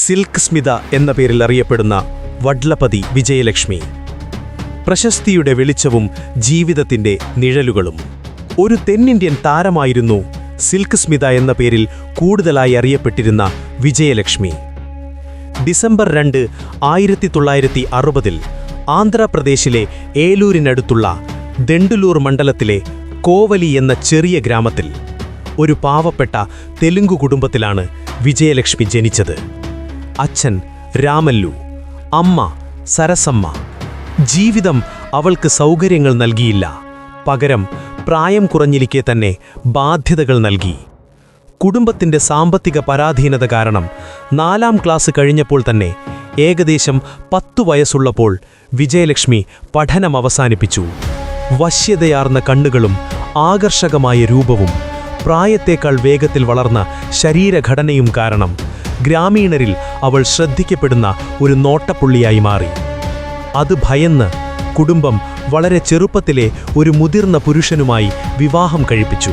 Silk Smitha എന്ന പേരിൽ അറിയപ്പെടുന്ന വഡ്ലപതി വിജയലക്ഷ്മി. പ്രശസ്തിയുടെ വെളിച്ചവും ജീവിതത്തിന്റെ നിഴലുകളും. ഒരു തെന്നിന്ത്യൻ താരമായിരുന്നു സിൽക്ക് സ്മിത എന്ന പേരിൽ കൂടുതലായി അറിയപ്പെട്ടിരുന്ന വിജയലക്ഷ്മി. ഡിസംബർ 2, 1960 ആന്ധ്രാപ്രദേശിലെ ഏലൂരിനടുത്തുള്ള ദണ്ഡുലൂർ മണ്ഡലത്തിലെ കോവലി എന്ന ചെറിയ ഗ്രാമത്തിൽ ഒരു പാവപ്പെട്ട തെലുങ്കു കുടുംബത്തിലാണ് വിജയലക്ഷ്മി ജനിച്ചത്. അച്ഛൻ രാമല്ലു, അമ്മ സരസമ്മ. ജീവിതം അവൾക്ക് സൗകര്യങ്ങൾ നൽകിയില്ല. പകരം പ്രായം കുറഞ്ഞിരിക്കെ തന്നെ ബാധ്യതകൾ നൽകി. കുടുംബത്തിന്റെ സാമ്പത്തിക പരാധീനത കാരണം 4ാം ക്ലാസ് കഴിഞ്ഞപ്പോൾ തന്നെ ഏകദേശം 10 വയസ്സുള്ളപ്പോൾ വിജയലക്ഷ്മി പഠനം അവസാനിപ്പിച്ചു. വശ്യതയാർന്ന കണ്ണുകളും ആകർഷകമായ രൂപവും പ്രായത്തേക്കാൾ വേഗത്തിൽ വളർന്ന ശരീരഘടനയും കാരണം ഗ്രാമീണരിൽ അവൾ ശ്രദ്ധിക്കപ്പെടുന്ന ഒരു നോട്ടപ്പുള്ളിയായി മാറി. അത് ഭയന്ന് കുടുംബം വളരെ ചെറുപ്പത്തിലെ ഒരു മുതിർന്ന പുരുഷനുമായി വിവാഹം കഴിപ്പിച്ചു.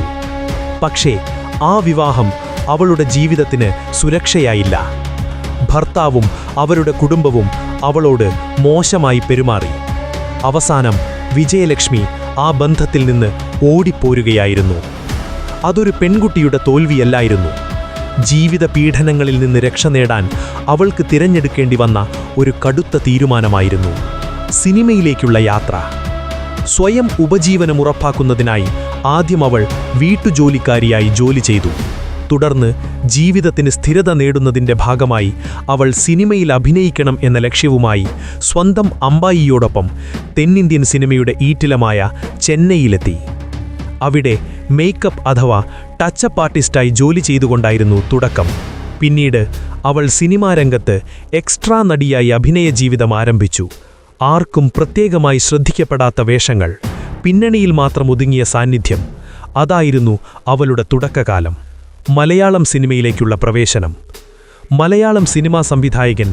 പക്ഷേ ആ വിവാഹം അവളുടെ ജീവിതത്തിന് സുരക്ഷയായില്ല. ഭർത്താവും അവരുടെ കുടുംബവും അവളോട് മോശമായി പെരുമാറി. അവസാനം വിജയലക്ഷ്മി ആ ബന്ധത്തിൽ നിന്ന് ഓടിപ്പോരുകയായിരുന്നു. അതൊരു പെൺകുട്ടിയുടെ തോൽവിയല്ലായിരുന്നു. ജീവിത പീഡനങ്ങളിൽ നിന്ന് രക്ഷ നേടാൻ അവൾക്ക് തിരഞ്ഞെടുക്കേണ്ടി വന്ന ഒരു കടുത്ത തീരുമാനമായിരുന്നു സിനിമയിലേക്കുള്ള യാത്ര. സ്വയം ഉപജീവനം ഉറപ്പാക്കുന്നതിനായി ആദ്യം അവൾ വീട്ടുജോലിക്കാരിയായി ജോലി ചെയ്തു. തുടർന്ന് ജീവിതത്തിന് സ്ഥിരത നേടുന്നതിൻ്റെ ഭാഗമായി അവൾ സിനിമയിൽ അഭിനയിക്കണം എന്ന ലക്ഷ്യവുമായി സ്വന്തം അമ്പായിയോടൊപ്പം തെന്നിന്ത്യൻ സിനിമയുടെ ഈറ്റിലമായ ചെന്നൈയിലെത്തി. അവിടെ മേക്കപ്പ് അഥവാ ടച്ചപ്പ് ആർട്ടിസ്റ്റായി ജോലി ചെയ്തുകൊണ്ടായിരുന്നു തുടക്കം. പിന്നീട് അവൾ സിനിമാ രംഗത്ത് എക്സ്ട്രാ നടിയായി അഭിനയ ജീവിതം ആരംഭിച്ചു. ആർക്കും പ്രത്യേകമായി ശ്രദ്ധിക്കപ്പെടാത്ത വേഷങ്ങൾ, പിന്നണിയിൽ മാത്രം ഒതുങ്ങിയ സാന്നിധ്യം, അതായിരുന്നു അവളുടെ തുടക്കകാലം. മലയാളം സിനിമയിലേക്കുള്ള പ്രവേശനം. മലയാളം സിനിമാ സംവിധായകൻ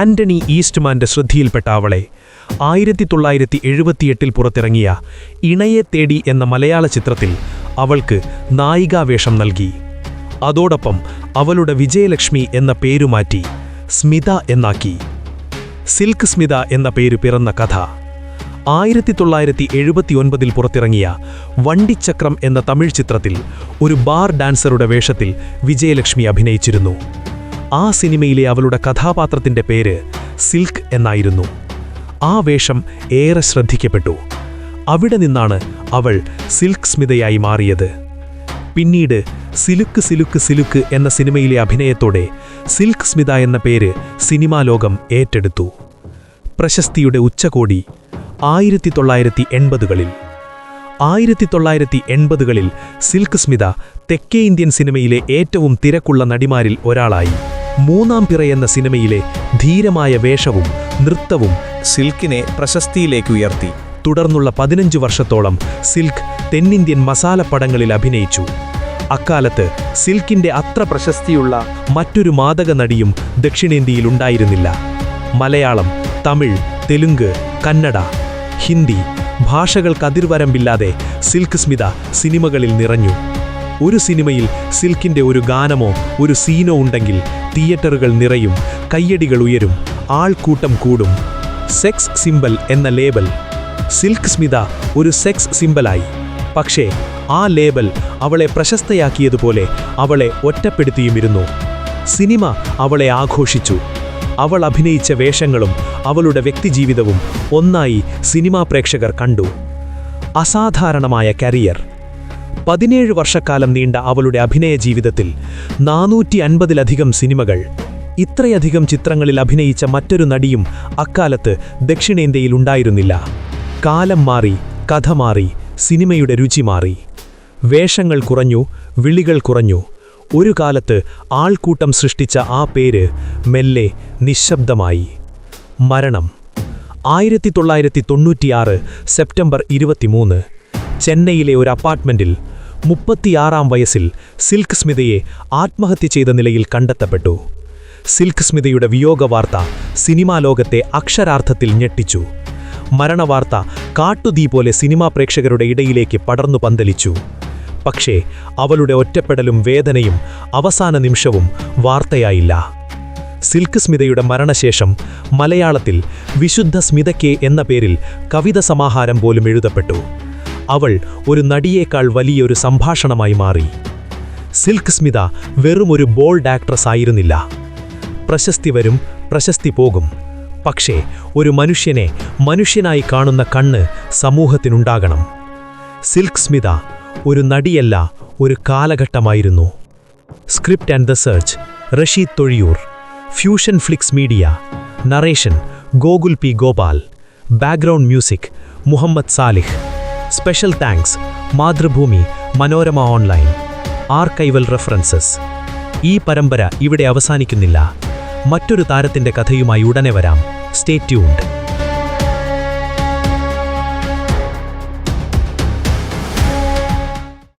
ആന്റണി ഈസ്റ്റ്മാന്റെ ശ്രദ്ധയിൽപ്പെട്ട അവളെ 1978 പുറത്തിറങ്ങിയ ഇണയെ തേടി എന്ന മലയാള ചിത്രത്തിൽ അവൾക്ക് നായികാവേഷം നൽകി. അതോടൊപ്പം അവളുടെ വിജയലക്ഷ്മി എന്ന പേരുമാറ്റി സ്മിത എന്നാക്കി. സിൽക്ക് സ്മിത എന്ന പേര് പിറന്ന കഥ. 1979 പുറത്തിറങ്ങിയ വണ്ടിച്ചക്രം എന്ന തമിഴ് ചിത്രത്തിൽ ഒരു ബാർ ഡാൻസറുടെ വേഷത്തിൽ വിജയലക്ഷ്മി അഭിനയിച്ചിരുന്നു. ആ സിനിമയിലെ അവളുടെ കഥാപാത്രത്തിന്റെ പേര് സിൽക്ക് എന്നായിരുന്നു. ആ വേഷം ഏറെ ശ്രദ്ധിക്കപ്പെട്ടു. അവിടെ നിന്നാണ് അവൾ സിൽക്ക് സ്മിതയായി മാറിയത്. പിന്നീട് സിലുക്ക് സിലുക്ക് സിലുക്ക് എന്ന സിനിമയിലെ അഭിനയത്തോടെ സിൽക്ക് സ്മിത എന്ന പേര് സിനിമാ ലോകം ഏറ്റെടുത്തു. പ്രശസ്തിയുടെ ഉച്ചകോടി 1980കളിൽ. 1980കളിൽ സിൽക്ക് സ്മിത തെക്കേ ഇന്ത്യൻ സിനിമയിലെ ഏറ്റവും തിരക്കുള്ള നടിമാരിൽ ഒരാളായി. 3ാം പിറ എന്ന സിനിമയിലെ ധീരമായ വേഷവും നൃത്തവും സിൽക്കിനെ പ്രശസ്തിയിലേക്ക് ഉയർത്തി. തുടർന്നുള്ള 15 വർഷത്തോളം സിൽക്ക് തെന്നിന്ത്യൻ മസാലപ്പടങ്ങളിൽ അഭിനയിച്ചു. അക്കാലത്ത് സിൽക്കിന്റെ അത്ര പ്രശസ്തിയുള്ള മറ്റൊരു മാദക നടിയും ദക്ഷിണേന്ത്യയിലുണ്ടായിരുന്നില്ല. മലയാളം, തമിഴ്, തെലുങ്ക്, കന്നഡ, ഹിന്ദി ഭാഷകൾക്കതിർവരമ്പില്ലാതെ സിൽക്ക് സ്മിത സിനിമകളിൽ നിറഞ്ഞു. ഒരു സിനിമയിൽ സിൽക്കിന്റെ ഒരു ഗാനമോ ഒരു സീനോ ഉണ്ടെങ്കിൽ തിയേറ്ററുകൾ നിറയും, കയ്യടികൾ ഉയരും, ആൾക്കൂട്ടം കൂടും. സെക്സ് സിംബൽ എന്ന ലേബൽ. സിൽക്ക് സ്മിത ഒരു സെക്സ് സിംബലായി. പക്ഷേ ആ ലേബൽ അവളെ പ്രശസ്തയാക്കിയതുപോലെ അവളെ ഒറ്റപ്പെടുത്തിയുമിരുന്നു. സിനിമ അവളെ ആഘോഷിച്ചു. അവൾ അഭിനയിച്ച വേഷങ്ങളും അവളുടെ വ്യക്തിജീവിതവും ഒന്നായി സിനിമാ പ്രേക്ഷകർ കണ്ടു. അസാധാരണമായ കരിയർ. 17 വർഷക്കാലം നീണ്ട അവളുടെ അഭിനയ ജീവിതത്തിൽ 450-ലധികം സിനിമകൾ. ഇത്രയധികം ചിത്രങ്ങളിൽ അഭിനയിച്ച മറ്റൊരു നടിയും അക്കാലത്ത് ദക്ഷിണേന്ത്യയിൽ ഉണ്ടായിരുന്നില്ല. കാലം മാറി, കഥ മാറി, സിനിമയുടെ രുചി മാറി. വേഷങ്ങൾ കുറഞ്ഞു, വിളികൾ കുറഞ്ഞു. ഒരു കാലത്ത് ആൾക്കൂട്ടം സൃഷ്ടിച്ച ആ പേര് മെല്ലെ നിശബ്ദമായി. മരണം. 1996 സെപ്റ്റംബർ 23 ചെന്നൈയിലെ ഒരു അപ്പാർട്ട്മെന്റിൽ 36ാം വയസ്സിൽ സിൽക്ക് സ്മിതയെ ആത്മഹത്യ ചെയ്ത നിലയിൽ കണ്ടെത്തപ്പെട്ടു. സിൽക്ക് സ്മിതയുടെ വിയോഗവാർത്ത സിനിമാ ലോകത്തെ അക്ഷരാർത്ഥത്തിൽ ഞെട്ടിച്ചു. മരണവാർത്ത കാട്ടുതീ പോലെ സിനിമാ പ്രേക്ഷകരുടെ ഇടയിലേക്ക് പടർന്നു പന്തലിച്ചു. പക്ഷേ അവളുടെ ഒറ്റപ്പെടലും വേദനയും അവസാന നിമിഷവും വാർത്തയായില്ല. സിൽക്ക് സ്മിതയുടെ മരണശേഷം മലയാളത്തിൽ വിശുദ്ധ സ്മിതയ്ക്ക് എന്ന പേരിൽ കവിത സമാഹാരം പോലും എഴുതപ്പെട്ടു. അവൾ ഒരു നടിയേക്കാൾ വലിയൊരു സംഭാഷണമായി മാറി. സിൽക്ക് സ്മിത വെറുമൊരു ബോൾഡ് ആക്ട്രസ് ആയിരുന്നില്ല. പ്രശസ്തി വരും, പ്രശസ്തി പോകും. പക്ഷേ ഒരു മനുഷ്യനെ മനുഷ്യനായി കാണുന്ന കണ്ണ് സമൂഹത്തിനുണ്ടാകണം. സിൽക്ക് സ്മിത ഒരു നടിയല്ല, ഒരു കാലഘട്ടമായിരുന്നു. Script and the search Rasheed Thozhiyoor. Fusion Flix Media. Narration Gokul P Gopal. Background music Muhammad Salih. Special thanks Mathrubhumi, Manorama online. Archival references. ഈ പരമ്പര ഇവിടെ അവസാനിക്കുന്നില്ല. മറ്റൊരു താരത്തിന്റെ കഥയുമായി ഉടനെ വരാം. Stay tuned.